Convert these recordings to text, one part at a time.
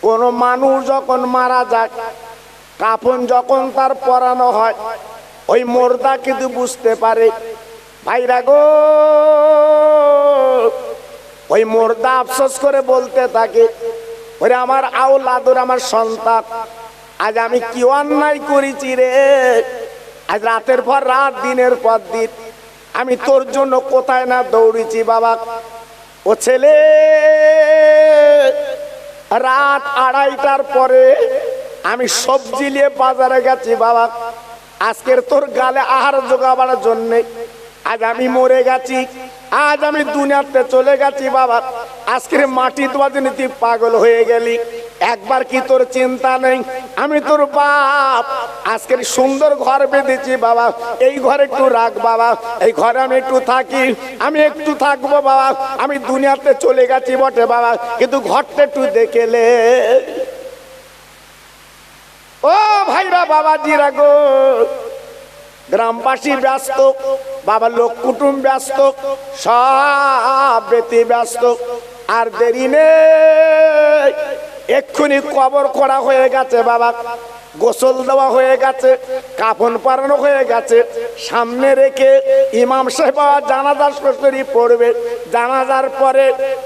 কোন মানুষ যখন মারা যায়, কাফন যখন তার পরানো হয়, ওই মুর্দা কিন্তু বুঝতে পারে। ভাইরা গো, ওই মুর্দা আফসোস করে বলতে থাকে, ওরে আমার আওলাদুর, আমার সন্তান, আজ আমি কি অন্যায় করেছি রে। আজ রাতের পর রাত, দিনের পর দিন আমি তোর জন্য কোথায় না দৌড়েছি বাবা। ও ছেলে, রাত 2:30টার পরে আমি সবজি নিয়ে বাজারে গেছি বাবা। আজকের তোর গালে আহার জোগাবার জন্যে আজ আমি মরে গেছি, আজ আমি দুনিয়াতে চলে গেছি বাবা। আজকের মাটি তোমার জন্য তুই পাগল হয়ে গেলি, একবার কি তোর চিন্তা নেই? আমি তোর বাপ, আজকের সুন্দর ঘর বেঁধেছি বাবা, এই ঘরে একটু রাখ বাবা, এই ঘরে আমি একটু থাকি, আমি একটু থাকবো বাবা। আমি দুনিয়াতে চলে গেছি বটে বাবা, কিন্তু ঘরটা একটু দেখেলে। ও ভাইরা, বাবাজিরা গো, গ্রামবাসী ব্যস্ত বাবা, লোক কুটুম ব্যস্ত, সব ব্যক্তি ব্যস্ত। আর দেরি নেই, এক্ষুনি কবর করা হয়ে গেছে বাবা, গোসল দেওয়া হয়ে গেছে, কাফন পরানো হয়ে গেছে। সামনে রেখে ইমাম সাহেব জানাজা শরীফ পড়বে। জানাজার পরে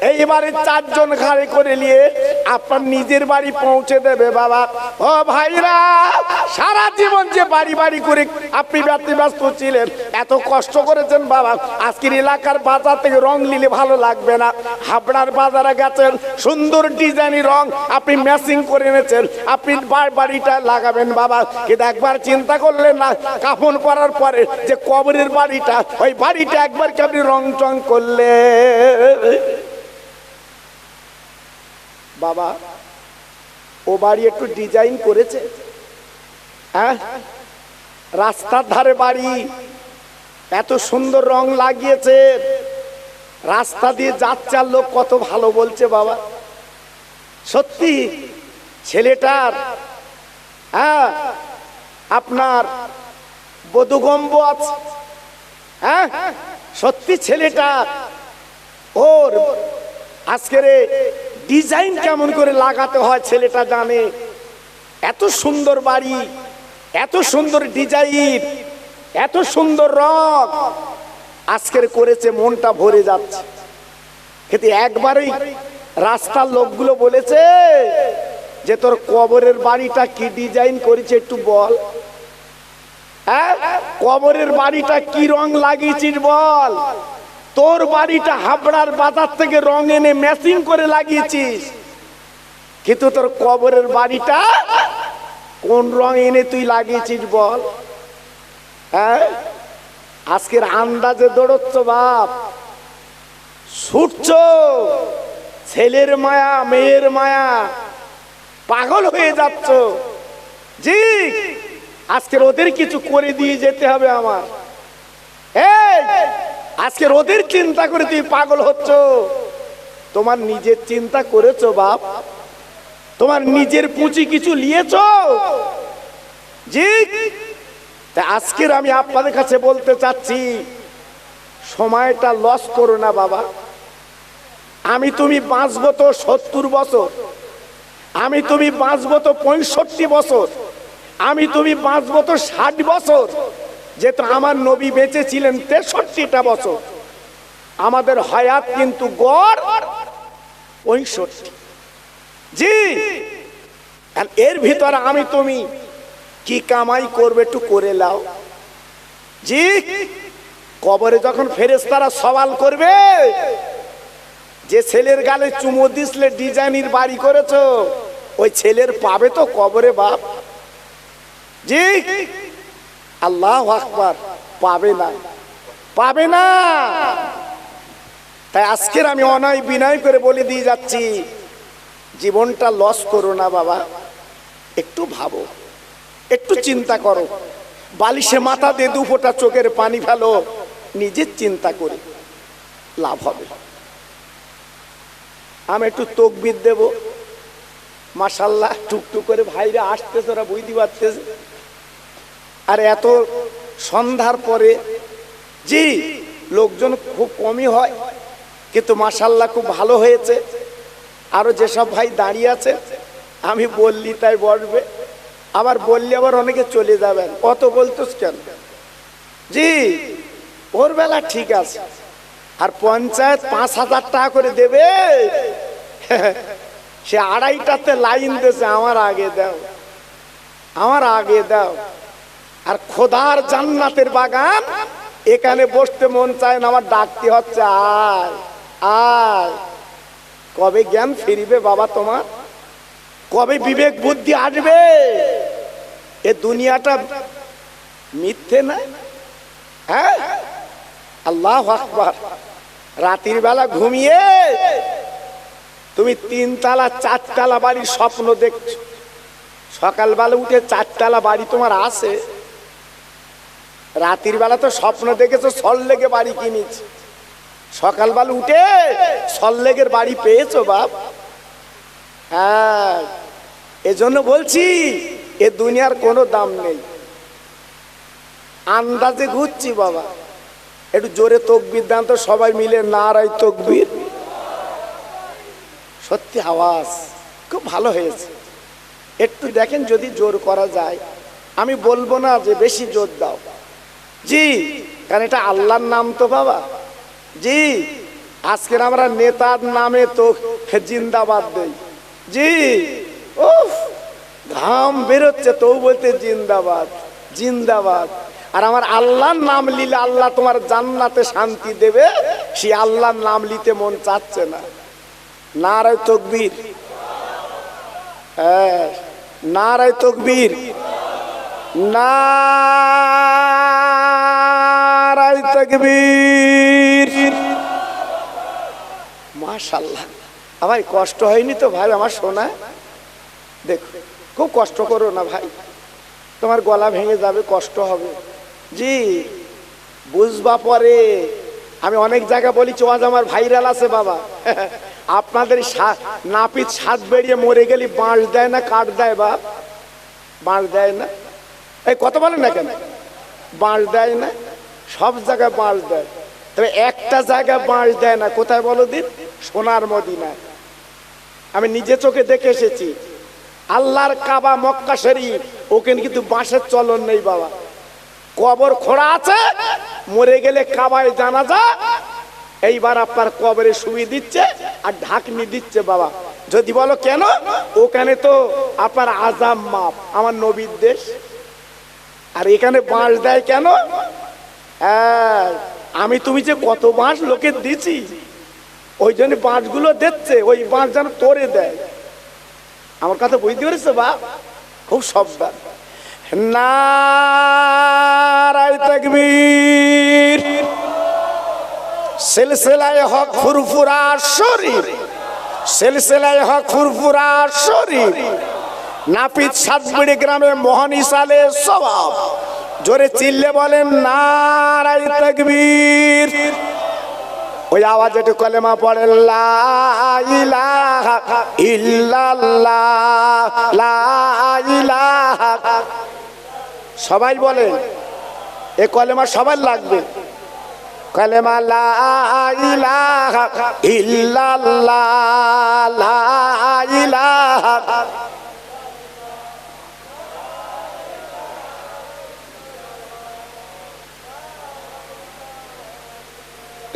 এইবারে 4 জন গাড়ি করে নিয়ে আপনার নিজের বাড়ি পৌঁছে দেবে বাবা। ও ভাইরা, সারা জীবন যে বাড়ি বাড়ি করে আপনি ব্যস্ত ছিলেন, এত কষ্ট করেছেন বাবা, আজকের এলাকার বাজার থেকে রং নিলে ভালো লাগবে না। হাবড়ার বাজারে গেছেন, সুন্দর ডিজাইনি রং আপনি ম্যাচিং করে এনেছেন, আপনি বাড়িটা লাগাবেন বাবা। কিন্তু একবার চিন্তা করলেন না, কাফন পরার পরে যে কবরের বাড়িটা, ওই বাড়িটা একবার কি আপনি রং টং করলে বাবা? ও বাড়ি একটু ডিজাইন করেছে, হ্যাঁ, রাস্তার ধারে বাড়ি, এত সুন্দর রং লাগিয়েছে, রাস্তা দিয়ে যাচ্ছে লোক কত ভালো বলছে বাবা। সত্যি ছেলেটার, হ্যাঁ, আপনার বোধগম্য আছে, হ্যাঁ, সত্যি ছেলেটা, ওর আজকের ডিজাইন কেমন করে লাগাতে হয় ছেলেটা জানে। এত সুন্দর বাড়ি, এত সুন্দর ডিজাইন, এত সুন্দর রং আজকের করেছে, মনটা ভরে যাচ্ছে। কিন্তু একবারই রাস্তার লোকগুলো বলেছে যে তোর কবরের বাড়িটা কি ডিজাইন করেছে একটু বল, হ্যাঁ, কবরের বাড়িটা কি রং লাগিয়েছিস বল। তোর বাড়িটা হাবড়ার বাজার থেকে রং এনে ম্যাচিং করে লাগিয়েছিস, কিন্তু তোর কবরের বাড়িটা কোন রং এনে তুই লাগিয়েছিস বল। হ্যাঁ, আজকের আন্দাজে দৌড়চ্ছ বাপ, ছুটছ, ছেলের মায়া, মেয়ের মায়া, পাগল হয়ে যাচ্ছ। জি, আজকের ওদের কিছু করে দিয়ে যেতে হবে আমার। এই আজকের ওদের চিন্তা করে তুই পাগল হচ্ছ, তোমার নিজের চিন্তা করেছো বাপ? তোমার নিজের পুঁজি কিছু নিয়েছো? জি, আজকের আমি আপনাদের কাছে বলতে চাচ্ছি, সময়টা লস করো না বাবা। আমি তুমি বাঁচবো তো 70 বছর, আমি তুমি বাঁচবো তো 65 বছর, আমি তুমি বাঁচবো তো 60 বছর। যেহেতু আমার নবী বেঁচে ছিলেন 63টা বছর, আমাদের হায়াত কিন্তু গড় 65। জি, এর ভিতরে আমি তুমি কি কামাই করবে একটু করে নাও। জি, কবরে যখন ফেরেশতারা সওয়াল করবে, যে ছেলের গালে চুমো দিসলে ডিজাইনের বাড়ি করেছো, ওই ছেলের পাবে তো কবরে বাপ? জি, আল্লাহু আকবার, পাবে না, পাবে না। তাই আজকের আমি অনয় বিনয় করে বলে দিয়ে যাচ্ছি, জীবনটা লস করো না বাবা, একটু ভাবো, একটু চিন্তা করো, বালিশে মাথা দিয়ে 2 ফোঁটা চোখের পানি ফেলো, নিজের চিন্তা করে লাভ হবে। আমি একটু তাকবীর দেব, মাশাআল্লাহ, টুকটুক করে ভাইরা আসতেছে, ওরা বুঝতে পারতেছে। আর এত সন্ধ্যার পরে, জি, লোকজন খুব কমই হয়, কিন্তু মাশাআল্লাহ খুব ভালো হয়েছে। আরো যেসব ভাই দাঁড়িয়ে আছে আমি বললি তাই বসবে, আবার বললে আবার অনেকে চলে যাবেন, অত বলতোস কেন? জি, ওর বেলা ঠিক আছে। আর পঞ্চায়েত 5,000 টাকা করে দেবে, সে 2.5টাতে লাইন দিয়েছে, আমার আগে দাও, আমার আগে দাও। আর খোদার জান্নাতের বাগান, এখানে বসতে মন চায় না, আমার ডাকতে হচ্ছে আয় আয়। কবে জ্ঞান ফিরবে বাবা তোমার? কবে বিবেক বুদ্ধি আসবে? এ দুনিয়াটা মিথ্যে না? হ্যাঁ, আল্লাহু আকবার। রাতের বেলা ঘুমিয়ে তুমি 3 তলা 4 তলা বাড়ির স্বপ্ন দেখছো, সকালবেলা উঠে 4 তলা বাড়ি তোমার আছে। রাতের বেলা তো স্বপ্ন দেখেছো সল্লেগে বাড়ি কিনেছি, সকালবেলা উঠে সল্লেগের বাড়ি পেয়েছো বাপ। হ্যাঁ, এজন্য বলছি এ দুনিয়ার কোনো দাম নেই। আন্দাজে ঘুরছি বাবা, একটু জোরে তকবীর দান তো সবাই মিলে, নারায়ে তকবীর। সত্যি আওয়াজ খুব ভালো হয়েছে, একটু দেখেন যদি জোর করা যায়। আমি বলবো না যে বেশি জোর দাও, জি, কারণ এটা আল্লাহর নাম তো বাবা। জি, আজকের আমরা নেতার নামে তো জিন্দাবাদ দেই, জি, উফ ঘাম বেরোচ্ছে তো বলতে জিন্দাবাদ জিন্দাবাদ। আর আমার আল্লাহর নাম নিলে আল্লাহ তোমার জান্নাতে শান্তি দেবে, সে আল্লাহর নাম নিতে মন চাচ্ছে না। নারায়ে তাকবীর, হ্যাঁ, নারায়ে তাকবীর, নারায়ে তাকবীর। মাশাআল্লাহ। ভাই কষ্ট হয়নি তো ভাই আমার সোনা? দেখো, খুব কষ্ট করো না ভাই, তোমার গলা ভেঙে যাবে, কষ্ট হবে। জি, বুঝবা পরে। আমি অনেক জায়গা বলেছি, আজ আমার ভাইরাল আছে বাবা। আপনাদের নাপিত 7 বেরিয়ে মরে গেলে বাঁশ দেয় না, কাঠ দেয় বাপ? বাঁশ দেয় না? এই কত বলেন না কেন? বাঁশ দেয় না? সব জায়গায় বাঁশ দেয়, তবে একটা জায়গায় বাঁশ দেয় না। কোথায় বলো দিন? সোনার মদিনায়। আমি নিজে চোখে দেখে এসেছি। আল্লাহর কাবা মক্কা শরীফ, ওখানে কিন্তু বাঁশের চলন নেই বাবা। কবর খোঁড়া আছে, মরে গেলে কাবায় জানাজা, এইবার আপনার কবরে শুয়ে দিচ্ছে আর ঢাকনি দিচ্ছে বাবা। যদি বলো কেন, ওখানে তো আপনার আযাব মাপ, আমার নবীর দেশ। আর এখানে বাঁশ দেয় কেন? হ্যাঁ, আমি তুমি যে কত বাঁশ লোকে দিছি, ওই জন্য বাঁশগুলো দিচ্ছে, ওই বাঁশ যেন তোরে দেয়। আমার কথা বুঝতে পেরেছো বাপ? খুব সাবধান। নারায়ে তাকবীর। সিলসিলায়ে হক ফুরফুরা শরীফ, সিলসিলায়ে হক ফুরফুরা শরীফ, নাপিত 7 বিড়ি গ্রামে মহান ইসালে সওয়াব। জোরে চিল্লে বলেন নারায়ে তাকবীর। ওই আওয়াজ একটু কলেমা পড়ে, লা ইলাহা ইল্লাল্লাহ, লা ইলাহা। সবাই বলেন, এ কলেমা সবার লাগবে। কলেমা লা ইলাহা ইল্লাল্লাহ, লা ইলাহা।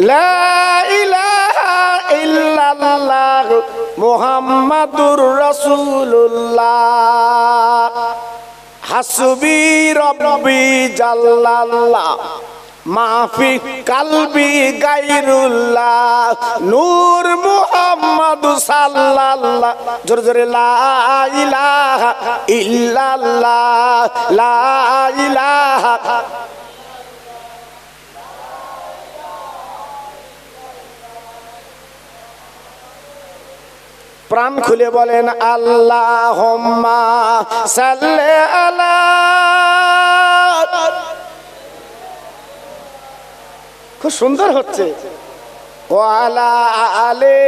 লা ইলাহা ইল্লাল্লাহ মুহাম্মাদুর রাসূলুল্লাহ, হাসবি রব্বি জাল্লাল্লাহ, মাফি কালবি গায়রুল্লাহ, নূর মুহাম্মদ সাল্লাল্লাহ। জোরে জোরে লা ইলাহা ইল্লাল্লাহ, লা ইলাহা। প্রাণ খুলে বলেন আল্লাহুম্মা সাল্লি আলা। খুব সুন্দর হচ্ছে। ওয়ালা আলে।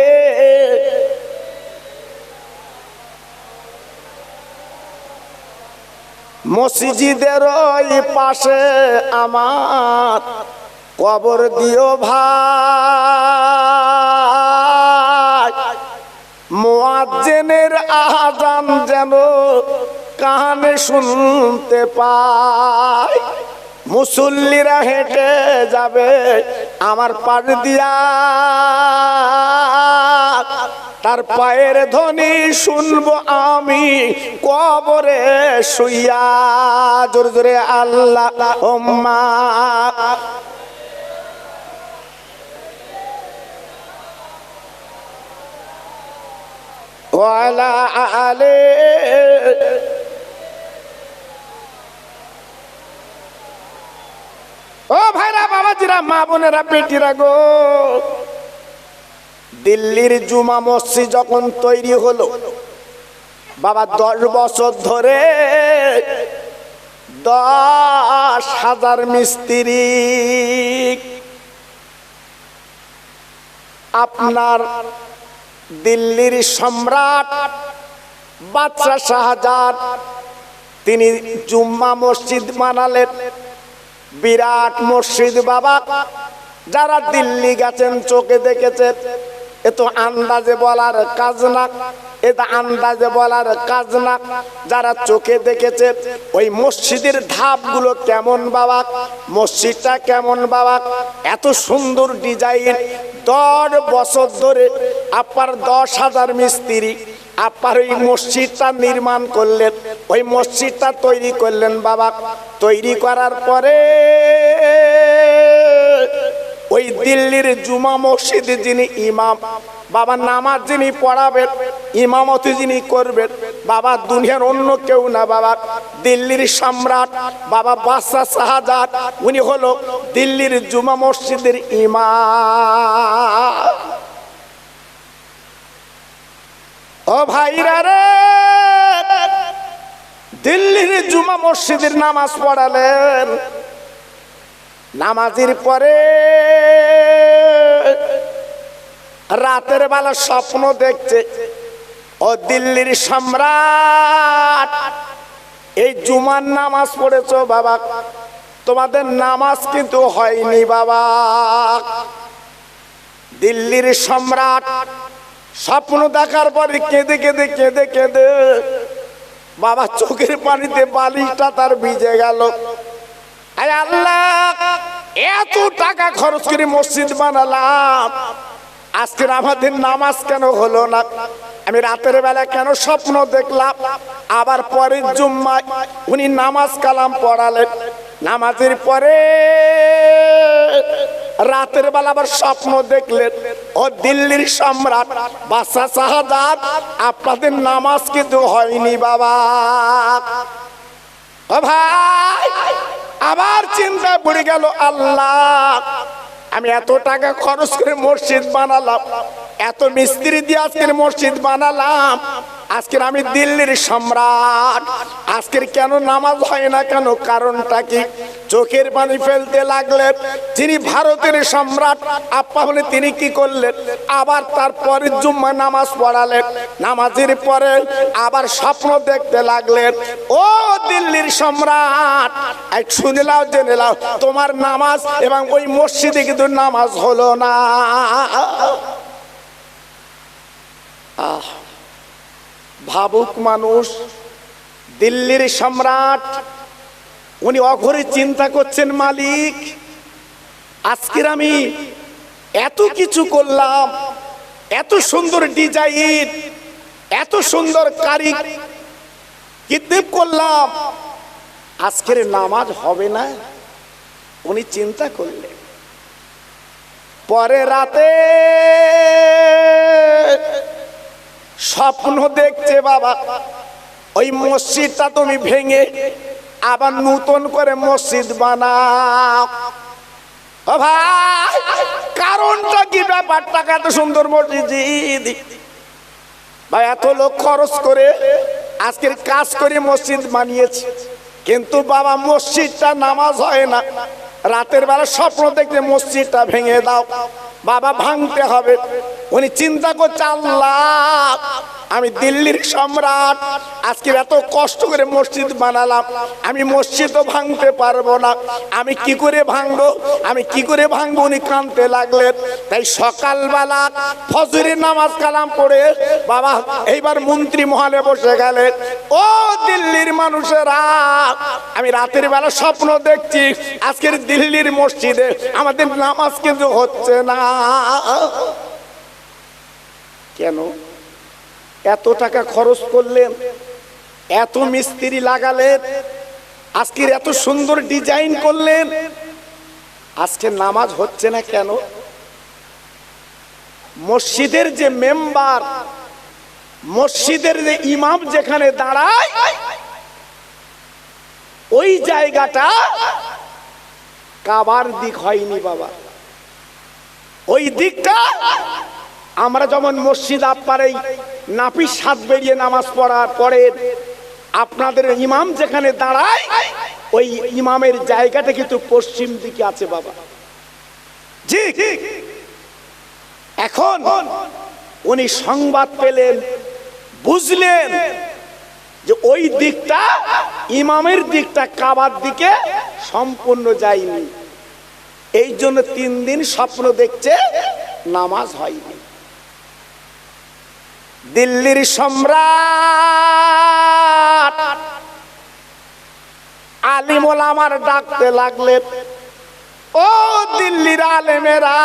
মসজিদের ওই পাশে আমার কবর দিও ভাই, মুয়াজ্জিনের আযান যেন যেন কানে শুনতে পাই। মুসল্লিরা হেঁটে যাবে আমার পাশ দিয়া, তার পায়ের ধ্বনি শুনবো আমি কবরে শুইয়া। জোরে জোরে আল্লাহুম্মা। ওয়ালা আলে। ও ভাইরা, বাবাজিরা, মা বোনেরা, বেটিরা গো, দিল্লির জুমা মসজিদ যখন তৈরি হলো বাবা, 10 বছর ধরে 10,000 মিস্ত্রি আপনার দিল্লির সম্রাট বাদশাহ শাহজাহান তিনি জুম্মা মসজিদ বানালেন। বিরাট মসজিদ বাবা, যারা দিল্লি গেছেন চোখে দেখেছেন। এ তো আন্দাজে বলার কাজ না, এটা আন্দাজে বলার কাজ না। যারা চোখে দেখেছে ওই মসজিদের ধাপগুলো কেমন বাবা, মসজিদটা কেমন বাবা, এত সুন্দর ডিজাইন। 10 বছর ধরে আপনার 10,000 মিস্ত্রি আপনার ওই মসজিদটা নির্মাণ করলেন, ওই মসজিদটা তৈরি করলেন বাবা। তৈরি করার পরে ওই দিল্লির জুমা মসজিদে যিনি ইমাম বাবা, নামাজ যিনি পড়াবেন, ইমামতি যিনি করবেন বাবা, দুনিয়ার অন্য কেউ না বাবা, দিল্লির সম্রাট বাবা বাদশাহ শাহজাহান, উনি হলো দিল্লির জুমা মসজিদের ইমাম। ও ভাইরা রে, দিল্লির জুমা মসজিদের নামাজ পড়ালেন। নামাজের পরে রাতের বেলা স্বপ্ন দেখছে, ও দিল্লির সম্রাট, এই জুমার নামাজ পড়েছো বাবা, তোমাদের নামাজ কিন্তু হয়নি বাবা। দিল্লির সম্রাট স্বপ্ন দেখার পরে কেঁদে কেঁদে কেঁদে কেঁদে বাবা চোখের পানিতে বালিশটা তার ভিজে গেল। আরে আল্লাহ, এত টাকা খরচ করে মসজিদ বানালাম, আজকে আমাদের নামাজ কেন হলো না? আমি রাতের বেলা কেন স্বপ্ন দেখলাম? আবার পরের জুম্মায় উনি নামাজ কালাম পড়ালেন। নামাজের পরে রাতের বেলা আবার স্বপ্ন দেখলেন, ও দিল্লির সম্রাট বাদশাহ শাহজাহান, আপনাদের নামাজ কিন্তু হয়নি বাবা। ও ভাই, আবার চিন্তা পড়ে গেল, আল্লাহ, আমি এত টাকা খরচ করে মসজিদ বানালাম, এত মিস্ত্রি দিয়ে আজকের মসজিদ বানালাম, আজকের আমি দিল্লির সম্রাট, আজকের কেন নামাজ হয় না কেন? কারণটা কি? চোখের পানি ফেলতে লাগলেন। যিনি ভারতের সম্রাট আপা হলে তিনি কি করলেন? আবার তারপরে জুম্মা নামাজ পড়ালেন। নামাজের পরে আবার স্বপ্ন দেখতে লাগলেন, ও দিল্লির সম্রাট, শুনে নাও, জেনে নাও, তোমার নামাজ এবং ওই মসজিদে কিন্তু নামাজ হলো না। ভাবুক মানুষ, দিল্লির সম্রাট, উনি অঘরে চিন্তা করছেন, মালিক, আজকের আমি এত কিছু করলাম, এত সুন্দর ডিজাইন, এত সুন্দর কারিগরি করলাম, আজকের নামাজ হবে না। উনি চিন্তা করলেন। পরে রাতে স্বপ্ন দেখছে বাবা, ওই মসজিদটা তুমি ভেঙে আবার নতুন করে মসজিদ বানাও। ও ভাই, কারণটা কি? ব্যাপারটা এত সুন্দর মসজিদ ভাই, এত লোক খরচ করে আজকের কাজ করে মসজিদ বানিয়েছে, কিন্তু বাবা মসজিদটা নামাজ হয় না। রাতের বেলা স্বপ্ন দেখতে মসজিদটা ভেঙে দাও বাবা, ভাঙতে হবে। উনি চিন্তা করছে, আল্লাহ, আমি দিল্লির সম্রাট, আজকে এত কষ্ট করে মসজিদ বানালাম, আমি মসজিদও ভাঙতে পারবো না, আমি কি করে ভাঙবো, আমি কি করে ভাঙবো? উনি কাঁদতে লাগলেন। তাই সকালবেলা ফজরের নামাজ কালাম পড়ে বাবা এইবার মন্ত্রী মহলে বসে গেলেন। ও দিল্লির মানুষেরা, আমি রাতের বেলা স্বপ্ন দেখছি আজকের দিল্লির মসজিদে আমাদের নামাজ কিন্তু হচ্ছে না। কেন? এত টাকা খরচ করলেন, এত মিস্ত্রি লাগালেন, আজকের এত সুন্দর ডিজাইন করলেন, আজকে নামাজ হচ্ছে না কেন? মসজিদের যে মেম্বার, মসজিদের যে ইমাম যেখানে দাঁড়ায়, ওই জায়গাটা কাবার দিক হয়নি বাবা। ওই দিকটা আমরা যেমন মসজিদ আপনার নাপিস হাত বেরিয়ে নামাজ পড়ার পরে আপনাদের ইমাম যেখানে দাঁড়ায়, ওই ইমামের জায়গাটা কিন্তু পশ্চিম দিকে আছে বাবা। জি, এখন উনি সংবাদ পেলেন, বুঝলেন যে ওই দিকটা, ইমামের দিকটা কাবার দিকে সম্পূর্ণ যায়নি। এই জন্য 3 দিন স্বপ্ন দেখছে, নামাজ হয়নি। দিল্লির সম্রাট আলিম ওলামার ডাকতে লাগলেন, ও দিল্লির আলেমেরা,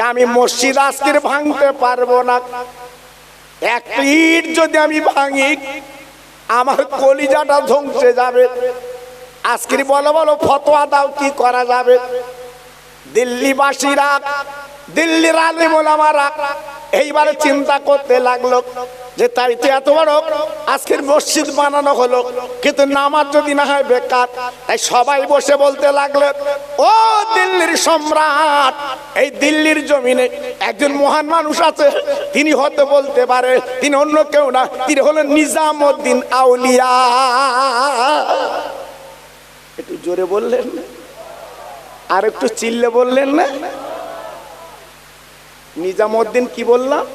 আমি মসজিদ আজকের ভাঙতে পারবো না, এক ইট যদি আমি ভাঙি আমার কলিজাটা ধ্বংসে যাবে। আজকের বলো বলো ফতোয়া দাও, কি করা যাবে? দিল্লিবাসীরা, দিল্লির আলেম ওলামারা এইবারে চিন্তা করতে লাগলো যে তাই তো এত বড় আজকের মসজিদ বানানো হলো, কিন্তু নামাজ যদি না হয় বেকার। তাই সবাই বসে বলতে লাগলো, ও দিল্লির সম্রাট, এই দিল্লির জমিনে একজন মহান মানুষ আছে, তিনি হতে বলতে পারে, তিনি অন্য কেউ না, তিনি হলেন নিজামউদ্দিন আউলিয়া। একটু জোরে বললেন না? আর একটু চিল্লে বললেন না? নিজামউদ্দিন কি বললাম?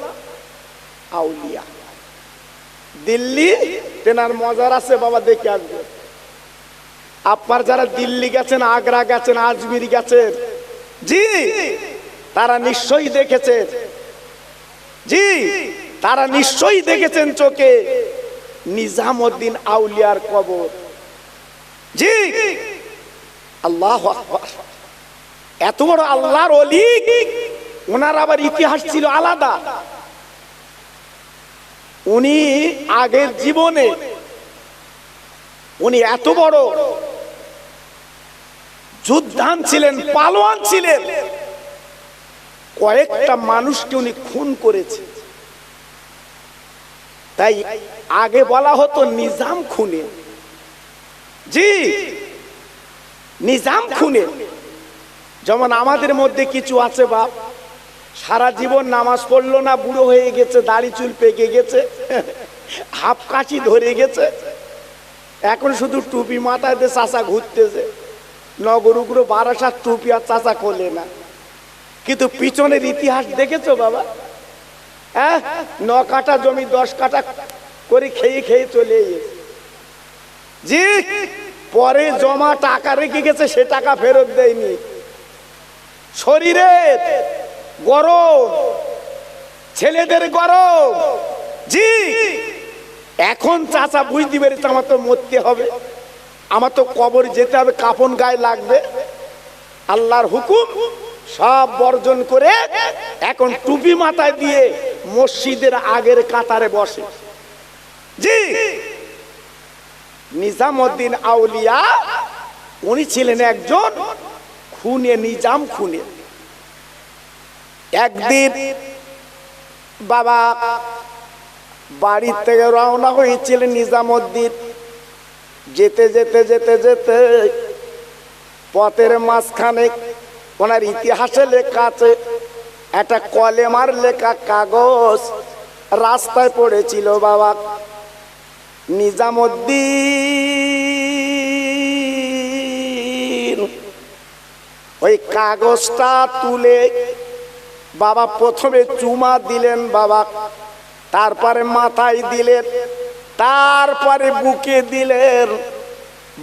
আউলিয়া। দিল্লি তেনার মজার আছে বাবা, দেখে আসবে। আপনার যারা দিল্লি গেছেন, আগ্রা গেছেন, আজমির গেছেন, জি তারা নিশ্চয়ই দেখেছেন, জি তারা নিশ্চয়ই দেখেছেন চোখে নিজামউদ্দিন আউলিয়ার কবর। জি, আল্লাহু আকবার। এত বড় আল্লাহর ওলি, ওনার আবার ইতিহাস ছিল আলাদা। উনি আগের জীবনে উনি এত বড় যোদ্ধান ছিলেন, পালোয়ান ছিলেন, কয়েকটা মানুষকে উনি খুন করেছে। তাই আগে বলা হতো নিজাম খুনে। জি, নিজাম খুনে। যেমন আমাদের মধ্যে কিছু আছে বাপ, সারা জীবন নামাজ পড়লো না, বুড়ো হয়ে গেছে, দাড়ি চুল পেকে গেছে, হাফ কাশি ধরে গেছে, এখন শুধু টুপি মাথায় দিয়ে চাচা ঘুরতেছে। নগরুগুলো 12 টুপি আর চাচা খোলে না, কিন্তু পিছনের ইতিহাস দেখেছো বাবা? হ্যাঁ, 9 কাঠা জমি 10 কাঠা করে খেয়ে খেয়ে চলে গেছে। জি, পরে জমা টাকা রেখে গেছে, সে টাকা ফেরত দেয়নি। শরীরের গরম, ছেলেদের গরম। জি, এখন চাচা বুঝতে পেরেছে আমার তো মরতে হবে, আমার তো কবর যেতে হবে, কাফন গায়ে লাগবে। আল্লাহর হুকুম সব বর্জন করে এখন টুপি মাথায় দিয়ে মসজিদের আগের কাতারে বসে। জি, নিজামউদ্দিন আউলিয়া উনি ছিলেন একজন খুনে, নিজাম খুনে। একদিন বাবা বাড়ি থেকে রওনা হয়েছিলেন নিজামউদ্দিন। যেতে যেতে যেতে যেতে পথের মাঝখানে ওনার ইতিহাসে লেখা আছে, একটা কলেমার লেখা কাগজ রাস্তায় পড়েছিল বাবা। নিজামউদ্দিন ওই কাগজটা তুলে বাবা প্রথমে চুমা দিলেন বাবা, তারপরে মাথায় দিলেন, তারপরে বুকে দিলেন,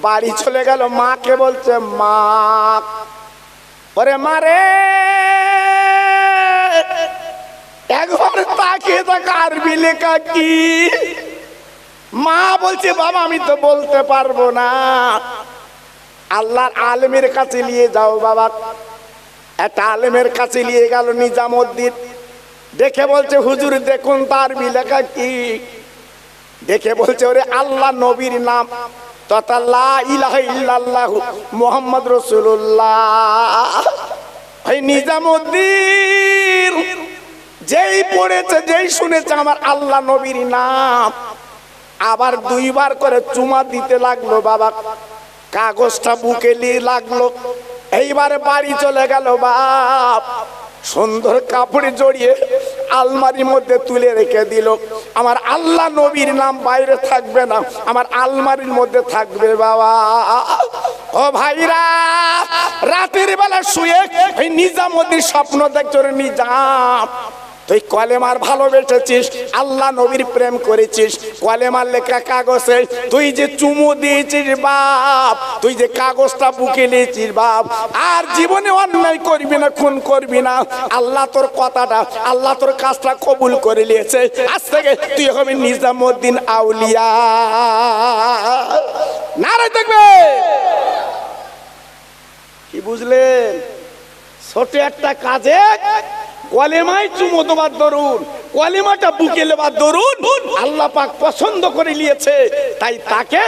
বাড়ি চলে গেল। মাকে বলছে, মা, ওরে মারে, একবার তাকিয়ে তাকা, আরবি লেখা কি? মা বলছে, বাবা আমি তো বলতে পারবো না। আল্লাহর আলেমের কাছে নিয়ে যাও বাবা। একটা আলেমের কাছে নিয়ে গেল নিজামুদ্দিন। দেখে বলছে, হুজুর দেখুন তো আরবি লেখা কি? দেখে বলছে, ওরে আল্লাহ নবীর নাম তথা লা ইলাহা ইল্লাল্লাহু মুহাম্মদ রাসূলুল্লাহ। এই নিজামুদ্দিন যেই পড়েছে, যেই শুনেছে আমার আল্লাহ নবীর নাম, আবার দুইবার করে চুমা দিতে লাগলো বাবা। কাগজটা বুকে নিয়ে লাগলো। এইবারে বাড়ি চলে গেল বাপ। সুন্দর কাপড়ে জড়িয়ে আলমারির মধ্যে তুলে রেখে দিল। আমার আল্লাহ নবীর নাম বাইরে থাকবে না, আমার আলমারির মধ্যে থাকবে বাবা। ও ভাইরা, রাতের বেলা শুয়ে ওই নিজামুদ্দিন স্বপ্ন দেখছো, নিজাম তুই কলেমার ভালোবেসেছিস, আল্লাহ নবীর প্রেম করেছিস, কলেমার লেখা কাগজে তুই যে চুমু দিয়েছিস বাপ, তুই যে কাগজটা বুকে নিয়েছিস বাপ, আর জীবনে অন্যায় করবি না, খুন করবি না। আল্লাহ তোর কথাটা, আল্লাহ তোর কাজটা কবুল করে নিয়েছে। আজ থেকে তুই হবে নিজামুদ্দিন আউলিয়া। নারায় দেখবে কি বুঝলেন? ছোট একটা কাজে কলেমায় চুমো দেবার দরুন, কলেমাটা বুকে নেবার দরুন আল্লাহ পাক পছন্দ করে নিয়েছে, তাই তাকে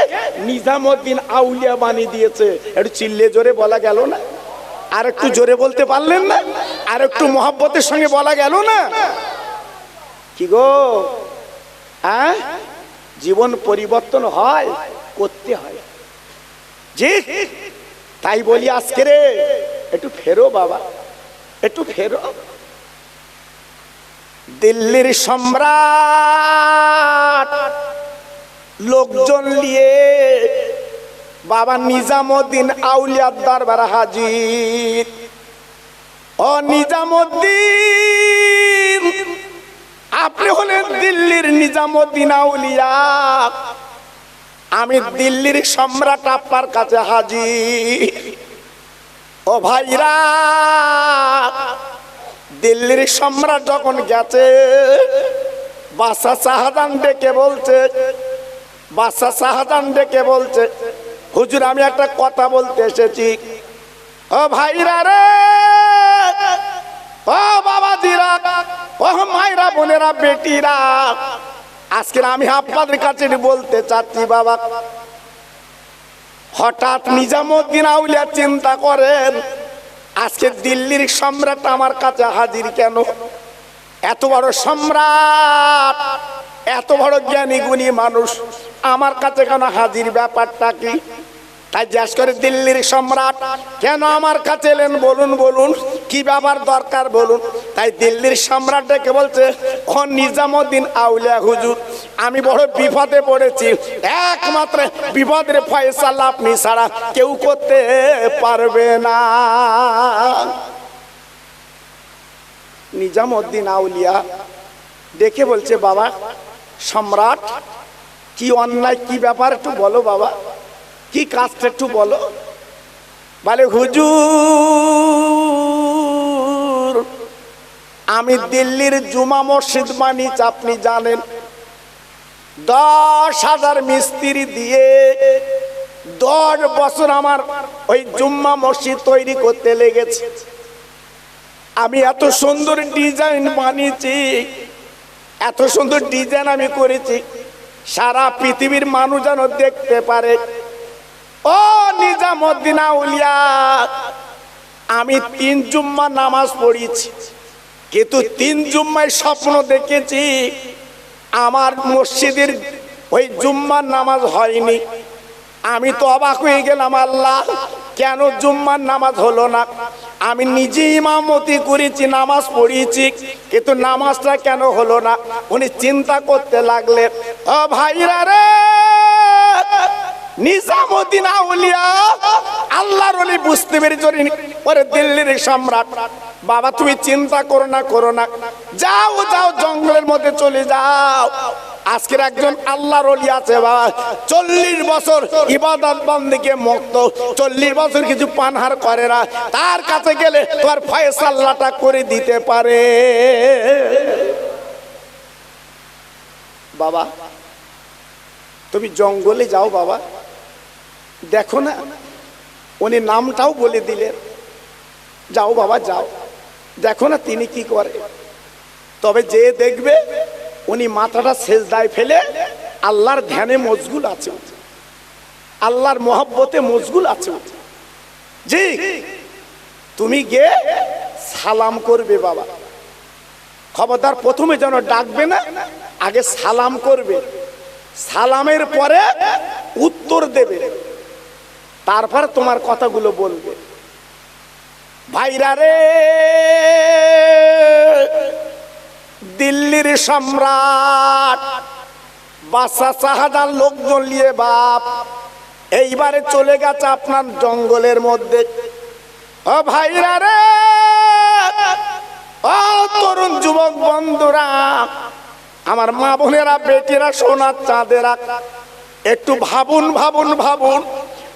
নিজামুদ্দিন আউলিয়া বানিয়ে দিয়েছে। একটু চিল্লে জোরে বলা গেল না? আর একটু জোরে বলতে পারলেন না? আর একটু মহব্বতের সঙ্গে বলা গেল না? কি গো, হ্যাঁ, জীবন পরিবর্তন হয়, করতে হয় জি। তাই বলি আজকে রে, একটু ফেরো বাবা, একটু ফেরো। দিল্লির সম্রাট লোকজন নিয়ে বাবা নিজামুদ্দিন আউলিয়ার দরবারে হাজির। ও নিজামুদ্দিন, আপনি হলেন দিল্লির নিজামুদ্দিন আউলিয়া, আমি দিল্লির সম্রাট আপনার কাছে হাজির। ও ভাইরা, দিল্লির সম্রাট যখন গেছে, বাদশা শাহজাহান ডেকে বলছে, বাদশা শাহজাহান ডেকে বলছে, হুজুর আমি একটা কথা বলতে এসেছি। ও ভাইরা রে, ও বাবাজিরা, ও মায়েরা, বোনেরা, বেটিরা, আজকে আমি আপনাদের কাছে বলতে চাচ্ছি বাবা। হঠাৎ নিজামুদ্দিন আউলিয়া চিন্তা করেন, আজকে দিল্লির সম্রাট আমার কাছে হাজির কেন? এত বড় সম্রাট, এত বড় জ্ঞানী গুণী মানুষ আমার কাছে কেন হাজির, ব্যাপারটা কি? তাই জিজ্ঞাসা করে, দিল্লির সম্রাট কেন আমার কাছে এলেন, বলুন বলুন, কি ব্যাপার দরকার বলুন। তাই দিল্লির সম্রাট ডেকে বলছে, ও নিজামুদ্দিন আউলিয়া হুজুর, আমি বড় বিপদে পড়েছি, একমাত্র বিপদের ফয়সালা আপনি ছাড়া কেউ করতে পারবে না। নিজামুদ্দিন আউলিয়া ডেকে বলছে, বাবা সম্রাট, কি অন্যায়, কি ব্যাপার একটু বলো বাবা, কি কাজটা একটু বলো। বলে, হুজুর আমি দিল্লির জুমা মসজিদ বানিয়েছি, আপনি জানেন 10,000 মিস্ত্রি দিয়ে 10 বছর আমার ওই জুম্মা মসজিদ তৈরি করতে লেগেছে। আমি এত সুন্দর ডিজাইন বানিয়েছি, এত সুন্দর ডিজাইন আমি করেছি, সারা পৃথিবীর মানুষ যেন দেখতে পারে। ও নিজামুদ্দিন আউলিয়া, আমি 3 জুম্মা নামাজ পড়েছি, কিন্তু 3 জুম্মায় স্বপ্ন দেখেছি আমার মসজিদের ওই জুম্মার নামাজ হয়নি। আমি তো অবাক হয়ে গেলাম, আল্লাহ কেন জুম্মার নামাজ হলো না? আমি নিজে ইমামতি করেছি, নামাজ পড়িয়েছি, কিন্তু নামাজটা কেন হলো না? উনি চিন্তা করতে লাগলেন। ও ভাইরা রে, নিজামুদ্দিন আউলিয়া আল্লাহর ওলি বুঝতে পেরেছি ওরে দিল্লির সম্রাট বাবা তুমি চিন্তা করো না যাও যাও জঙ্গলের মধ্যে চলে যাও আজকের একজন আল্লাহর ওলি আছে বাবা 40 বছর ইবাদত বন্দেগে মুক্ত 40 বছর কিছু পানহার করে না তার কাছে গেলে তোমার ফয়সালাটা করে দিতে পারে বাবা তুমি জঙ্গলে যাও বাবা দেখো না উনি নামটাও বলে দিলেন যাও বাবা যাও দেখো না তিনি কি করে তবে যে দেখবে উনি মাথাটা সেজদায় ফেলে আল্লাহর ধ্যানে মশগুল আছে আল্লাহর মহব্বতে মশগুল আছে জি তুমি গিয়ে সালাম করবে বাবা খবরদার প্রথমে যেন ডাকবে না আগে সালাম করবে সালামের পরে উত্তর দেবে তারপর তোমার কথাগুলো বলবে ভাইরা রে দিল্লির সম্রাট বাদশা শাহজাহান লোকজন নিয়ে বাপ এইবারে চলে গেছে আপনার জঙ্গলের মধ্যে ও ভাইরা রে ও তরুণ যুবক বন্ধুরা আমার মা বোনেরা বেটিরা সোনার চাঁদেরা একটু ভাবুন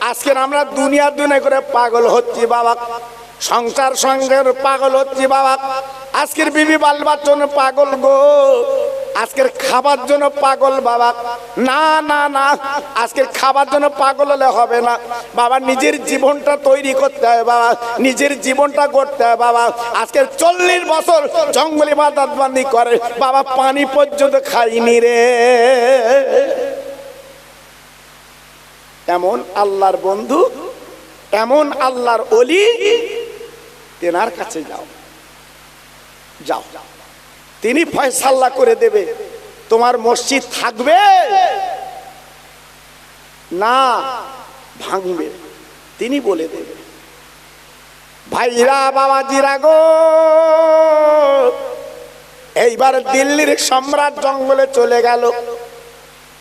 আজকের আমরা দুনিয়া করে পাগল হচ্ছি বাবা সংসার সঙ্গের পাগল হচ্ছি বাবা আজকের বিবি বাল বাচ্চার জন্য পাগল গো আজকের খাবার জন্য পাগল বাবা না আজকের খাবার জন্য পাগল হলে হবে না বাবা নিজের জীবনটা তৈরি করতে হবে বাবা নিজের জীবনটা করতে হবে বাবা আজকের 40 বছর জঙ্গলে ইবাদত বন্দি করে বাবা পানি পর্যন্ত খাইনি রে এমন আল্লাহর বন্ধু এমন আল্লাহর ওলি তেনার কাছে যাও তিনি ফয়সালা করে দেবে তোমার মসজিদ থাকবে না ভাঙবে তিনি বলে দেবে ভাইরা বাবাজিরা গো এইবার দিল্লির সম্রাট জঙ্গলে চলে গেল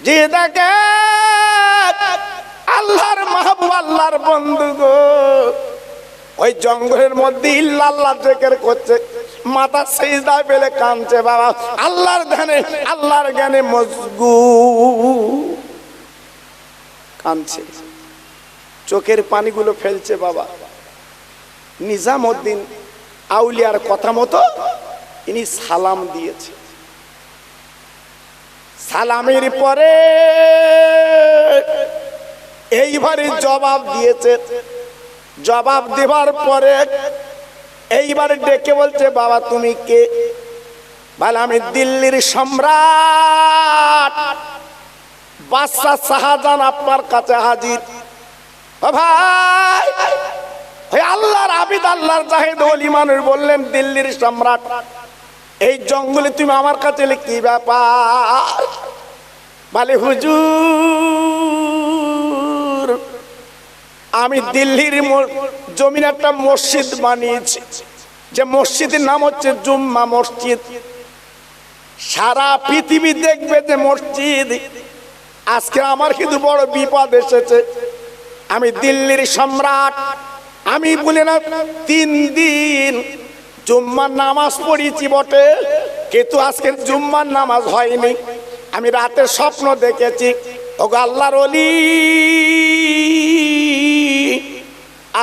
যে দেখে আল্লাহর মাহবুব আল্লাহর বন্ধু গো ওই জঙ্গলের মধ্যে ইল্লাল্লাহ জিকির করছে মাথা সিজদায় ফেলে কাঁদছে বাবা আল্লাহর ধ্যানে আল্লাহর জ্ঞানে মশগুল কাঁদছে চোখের পানিগুলো ফেলছে বাবা নিজামুদ্দিন আউলিয়ার কথা মতো ইনি সালাম দিয়েছে সালামের পরে এইবারে জবাব দিয়েছে জবাব দেবার পরে এইবারে ডেকে বলছে বাবা তুমি কে বলে আমি দিল্লির সম্রাট বাদশা শাহজাহান আপনার কাছে হাজির ভাই ওই আল্লাহর আবিদ আল্লাহর জাহিদ ওলি মানুষ বললেন দিল্লির সম্রাট এই জঙ্গলে তুমি আমার কাছে এলে কি ব্যাপার বলে হুজুর আমি দিল্লির জমিনে একটা মসজিদ বানিয়েছি যে মসজিদের নাম হচ্ছে জুম্মা মসজিদ সারা পৃথিবী দেখবে যে মসজিদ আজকে আমার কিন্তু বড় বিপদ এসেছে আমি দিল্লির সম্রাট আমি বলি না 3 দিন জুম্মার নামাজ পড়েছি বটে কিন্তু আজকের জুম্মার নামাজ হয়নি আমি রাতে স্বপ্ন দেখেছি ওগো আল্লাহর ওলি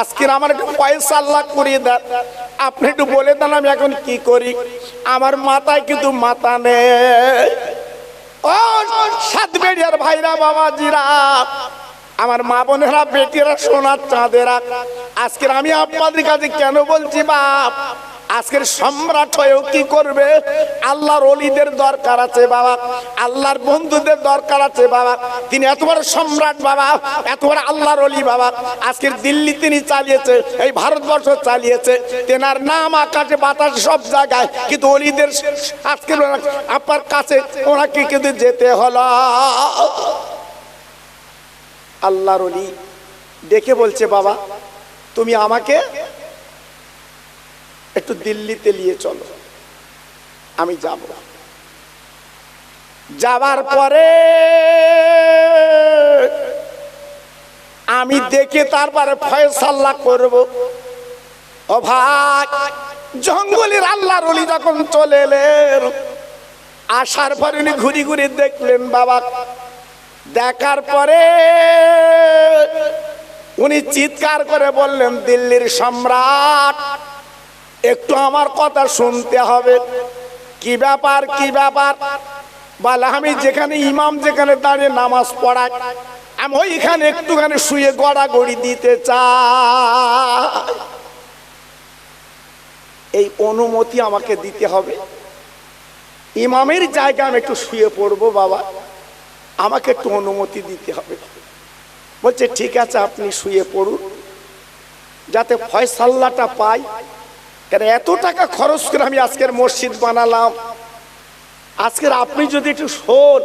আজকে আমার একটু ফয়সালা করিয়ে দেন আপনি একটু বলে দেন আমি এখন কি করি আমার মাথায় কিন্তু মাথা নেই ও সাতবেড়িয়ার ভাইরা বাবাজিরা আমার মা বোনেরা বেটিরা সোনার চাঁদেরা আজকে আমি আপনাদের কাছে কেন বলছি বাপ আজকের সম্রাট হয়েও কি করবে আল্লাহর ওলিদের দরকার আছে বাবা আল্লাহর বন্ধুদের দরকার আছে বাবা তিনি এত বড় সম্রাট বাবা এত বড় আল্লাহর ওলি বাবা আজকের দিল্লি তিনি চালিয়েছে এই ভারতবর্ষ চালিয়েছে তেনার নাম আকাশে বাতাসে সব জায়গায় কিন্তু ওলিদের আজকের আপনার কাছে ওনাকে কিন্তু যেতে হলো আল্লাহর ওলি ডেকে বলছে বাবা তুমি আমাকে একটু দিল্লিতে নিয়ে চলো আমি যাব যাবার পরে আমি দেখে তারপরে ফয়সালা করব। ও ভাই, জঙ্গলের আল্লাহর ওলি যখন চলে এলেন, আসার পরে উনি ঘুরি ঘুরি দেখলেন বাবা। দেখার পরে উনি চিৎকার করে বললেন, দিল্লির সম্রাট, একটু আমার কথা শুনতে হবে। কি ব্যাপার, কি ব্যাপার? বলে, আমি যেখানে ইমাম যেখানে দাঁড়িয়ে নামাজ পড়ায়, আমি ওইখানে একটুখানি শুয়ে গড়াগড়ি দিতে চাই। এই অনুমতি আমাকে দিতে হবে। ইমামের জায়গায় আমি একটু শুয়ে পড়বো বাবা, আমাকে একটু অনুমতি দিতে হবে। বলছে, ঠিক আছে, আপনি শুয়ে পড়ুন, যাতে ফয়সালাটা পাই। কেন এত টাকা খরচ করে আমি আজকের মসজিদ বানালাম, আজকের আপনি যদি একটু শোন,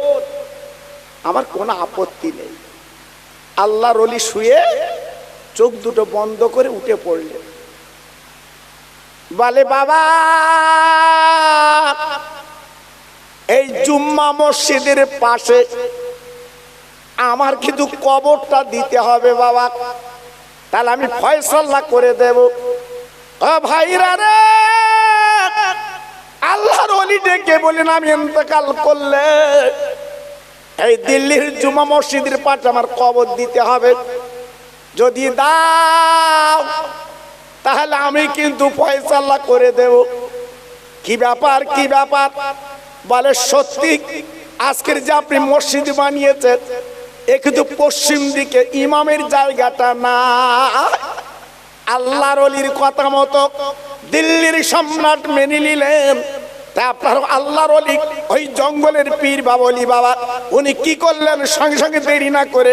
আমার কোনো আপত্তি নেই। আল্লাহর ওলি শুয়ে চোখ দুটো বন্ধ করে উঠে পড়লেন। বলে, বাবা, এই জুম্মা মসজিদের পাশে আমার কিন্তু কবরটা দিতে হবে বাবা, তাহলে আমি ফয়সালা করে দেব। ও ভাইরা রে, আল্লাহর ওলি ডেকে বলেন, আমি ইন্তেকাল করলে এই দিল্লির জুম্মা মসজিদের পাশে আমার কবর দিতে হবে। যদি দাও তাহলে আমি কিন্তু ফয়সালা করে দেব। কি ব্যাপার, কি ব্যাপার? বলে, সত্যি আজকের যে আপনি মসজিদ বানিয়েছেন, এ কিন্তু পশ্চিম দিকে ইমামের জায়গাটা না। আল্লাহর ওলির কথা মতো দিল্লির সম্রাট মেনে নিলেন। তারপর আল্লাহর ওলি ওই জঙ্গলের পীর বাবলি বাবা, উনি কি করলেন, সঙ্গে সঙ্গে দেরি না করে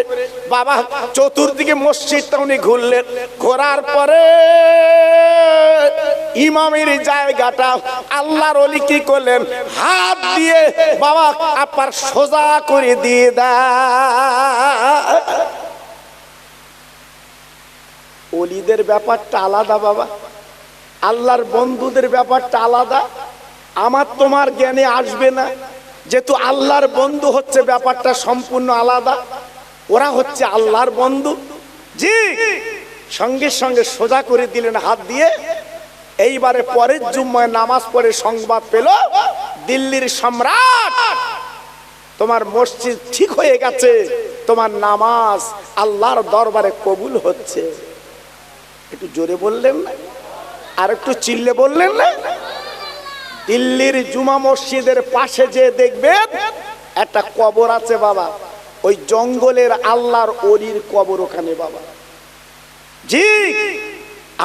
বাবা চতুর্দিকে মসজিদটা উনি ঘুরলেন। ঘোরার পরে ইমামের জায়গাটা আল্লাহর ওলি কি করলেন, হাত দিয়ে বাবা আপনার সোজা করে দিয়ে দেয়। ওলিদের ব্যাপারটা আলাদা বাবা, আল্লাহর বন্ধুদের ব্যাপারটা আলাদা। আমার তোমার জ্ঞানে আসবে না, যেহেতু আল্লাহর বন্ধু হচ্ছে ব্যাপারটা সম্পূর্ণ আলাদা। ওরা হচ্ছে আল্লাহর বন্ধু। জি, সঙ্গে সঙ্গে সোজা করে দিলেন হাত দিয়ে। এইবারে পরের জুম্মায় নামাজ পড়ে সংবাদ পেল, দিল্লির সম্রাট, তোমার মসজিদ ঠিক হয়ে গেছে, তোমার নামাজ আল্লাহর দরবারে কবুল হচ্ছে। একটু জোরে বললেন না? আর একটু চিল্লে বললেন না? দিল্লির জুমা মসজিদের পাশে যে দেখবেন একটা কবর আছে বাবা, ওই জঙ্গলের আল্লাহর ওলির কবর ওখানে বাবা। জি,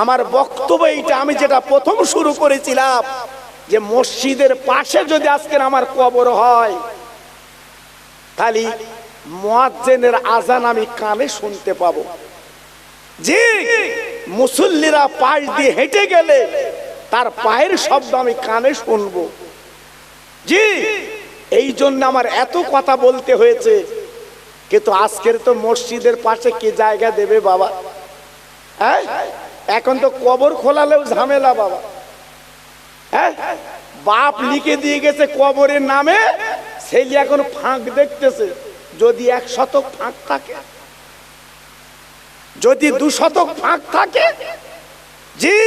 আমার বক্তব্য এইটা, আমি যেটা প্রথম শুরু করেছিলাম, যে মসজিদের পাশে যদি আজকের আমার কবর হয়, খালি মুয়াজ্জিনের আজান আমি কানে শুনতে পাবো। জি, মুসল্লিরা পাশ দিয়ে হেঁটে গেলে তার পায়ের শব্দ আমি কানে শুনবো। জি, এই জন্য আমার এত কথা বলতে হয়েছে। কিন্তু আজকের তো মসজিদের পাশে কি জায়গা দেবে বাবা? হ্যাঁ, এখন তো কবর খোলালেও ঝামেলা বাবা। হ্যাঁ, বাপ লিখে দিয়ে গেছে কবরের নামে, ছেলে এখন ফাঁক দেখতেছে। যদি 1 শতক ফাঁক থাকে, যদি 2 শতক ফাঁক থাকে, জি